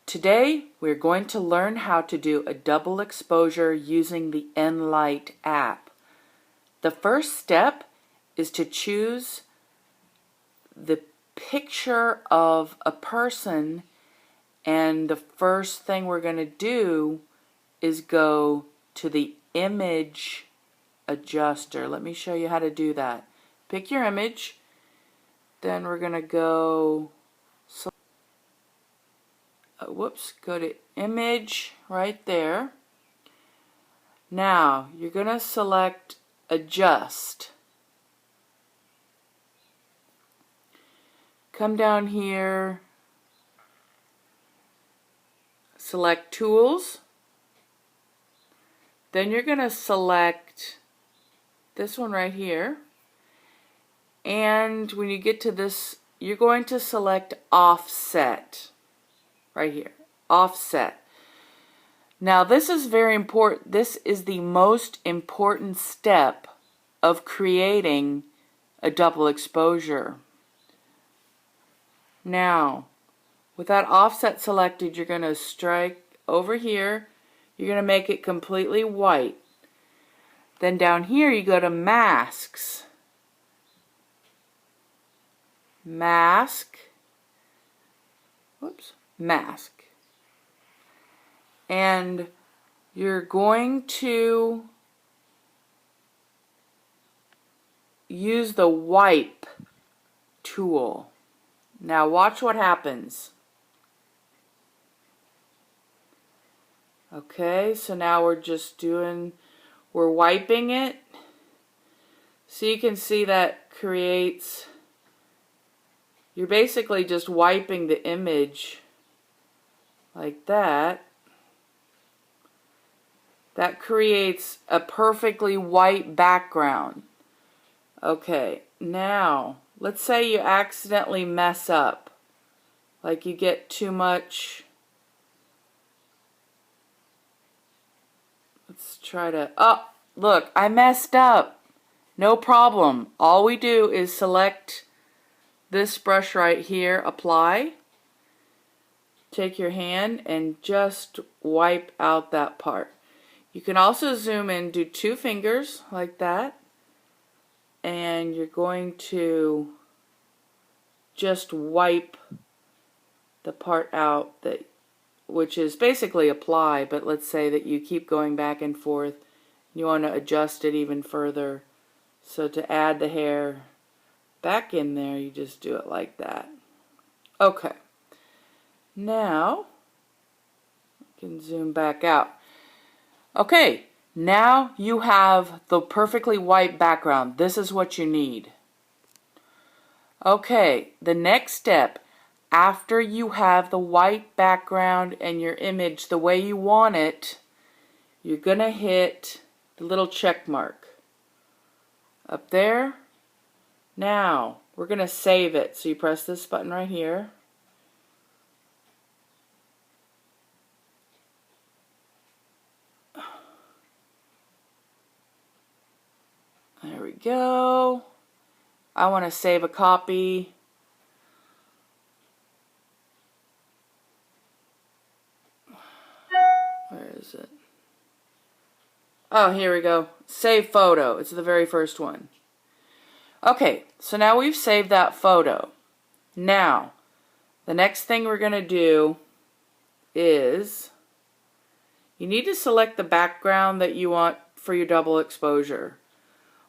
Today we're going to learn how to do a double exposure using the Enlight app. The first step is to choose the picture of a person, and the first thing we're going to do is go to the image adjuster. Let me show you how to do that. Pick your image, then we're going to go go to image right there. Now you're going to select adjust. Come down here, select tools, then you're going to select this one right here, and when you get to this you're going to select offset right here, offset. Now this is very important. This is the most important step of creating a double exposure. Now with that offset selected, you're going to strike over here, you're going to make it completely white. Then down here you go to masks, mask, mask, and you're going to use the wipe tool. Now watch what happens. Okay, so now we're wiping it. So you can see that creates, you're basically just wiping the image like that. That creates a perfectly white background. Okay, now let's say you accidentally mess up, like you get too much. Let's try to, oh, look, I messed up. No problem. All we do is select this brush right here, apply. Take your hand and just wipe out that part. You can also zoom in, do 2 fingers like that, and you're going to just wipe the part out which is basically apply, but let's say that you keep going back and forth. You want to adjust it even further. So to add the hair back in there, you just do it like that. Okay. Now, you can zoom back out. Okay, now you have the perfectly white background. This is what you need. Okay, the next step, after you have the white background and your image the way you want it, you're going to hit the little check mark up there. Now, we're going to save it. So you press this button right here. There we go. I want to save a copy. Where is it? Oh, here we go. Save photo. It's the very first one. Okay, so now we've saved that photo. Now, the next thing we're going to do is you need to select the background that you want for your double exposure.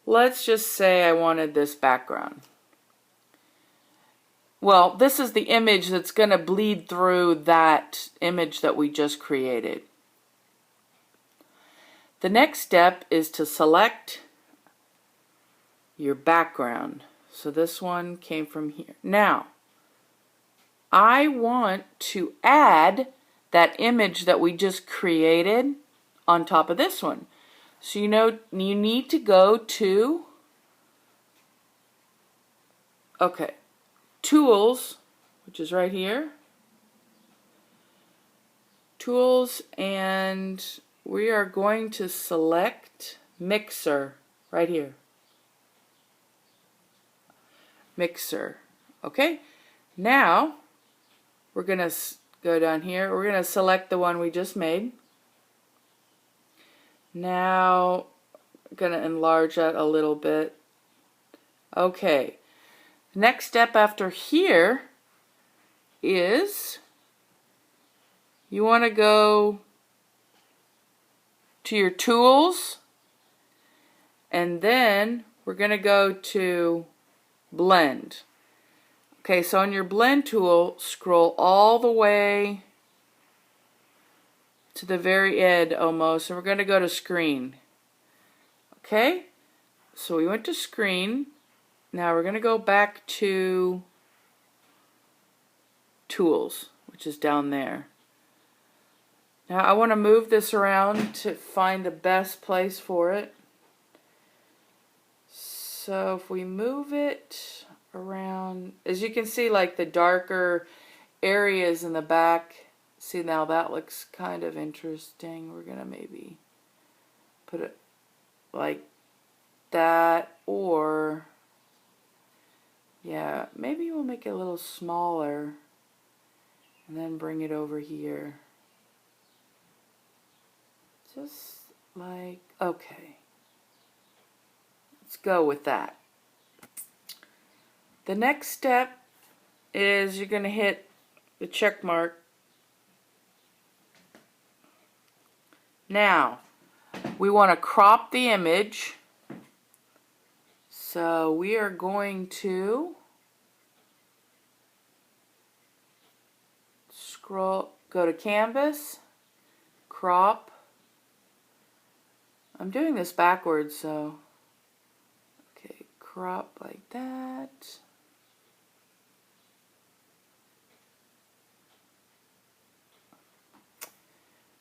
Let's just say I wanted this background. Well, this is the image that's going to bleed through that image that we just created. The next step is to select your background. So this one came from here. Now, I want to add that image that we just created on top of this one. So you need to go to, okay, tools, which is right here, tools, and we are going to select mixer right here. Mixer. Okay, now we're going to go down here. We're going to select the one we just made. Now, I'm going to enlarge that a little bit. Okay. Next step after here is you want to go to your tools, and then we're going to go to blend. Okay, so on your blend tool, scroll all the way to the very end almost, and we're going to go to screen. Okay, so we went to screen. Now we're going to go back to tools, which is down there. Now I want to move this around to find the best place for it. So if we move it around, as you can see, like the darker areas in the back, see, now that looks kind of interesting. We're going to maybe put it like that, or yeah, maybe we'll make it a little smaller and then bring it over here. Just like, okay. Let's go with that. The next step is you're going to hit the check mark. Now, we want to crop the image. So we are going to scroll, go to Canvas, crop. I'm doing this backwards, so okay, crop like that.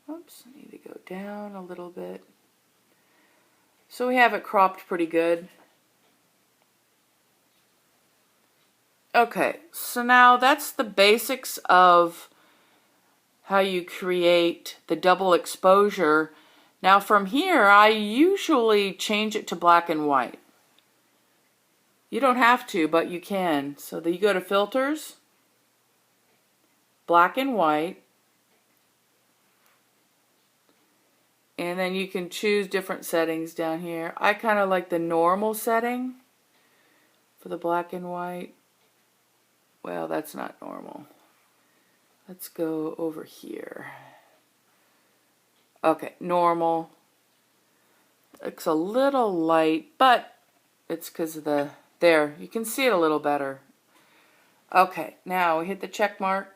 Oops, I need to go down a little bit. So we have it cropped pretty good. Okay, so now that's the basics of how you create the double exposure. Now from here, I usually change it to black and white. You don't have to, but you can. So you go to Filters, Black and White, and then you can choose different settings down here. I kind of like the normal setting for the black and white. Well, that's not normal. Let's go over here. Okay, normal. It's a little light, but it's because of the, there, you can see it a little better. Okay, now we hit the check mark.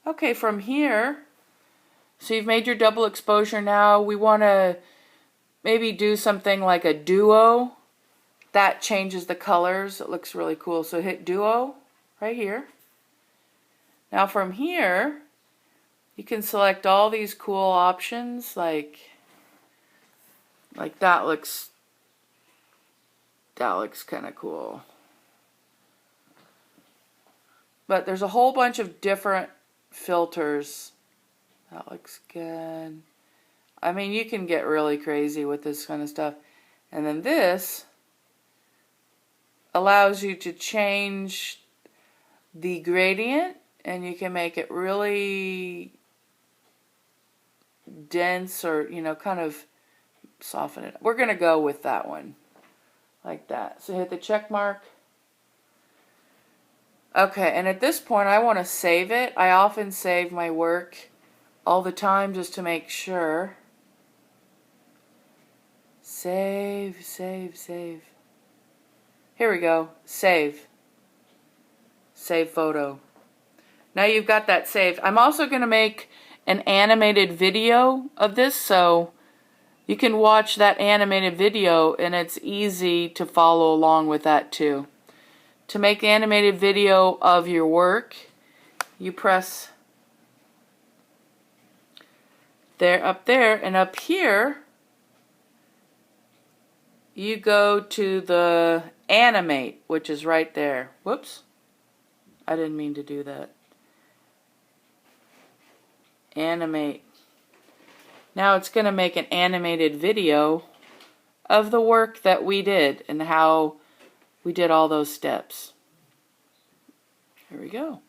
Okay, from here, so you've made your double exposure. Now we want to maybe do something like a duo. That changes the colors. It looks really cool. So hit duo right here. Now from here, you can select all these cool options, like that looks kind of cool. But there's a whole bunch of different filters. That looks good. I mean, you can get really crazy with this kind of stuff. And then this allows you to change the gradient, and you can make it really dense, or, you know, kind of soften it. We're going to go with that one, like that. So hit the check mark. Okay, and at this point I want to save it. I often save my work all the time just to make sure. Save, save, save. Here we go. Save. Save photo. Now you've got that saved. I'm also going to make an animated video of this, so you can watch that animated video and it's easy to follow along with that too. To make an animated video of your work, you press there, up there, and up here you go to the animate, which is right there. Whoops, I didn't mean to do that. Animate. Now it's going to make an animated video of the work that we did and how we did all those steps. There we go.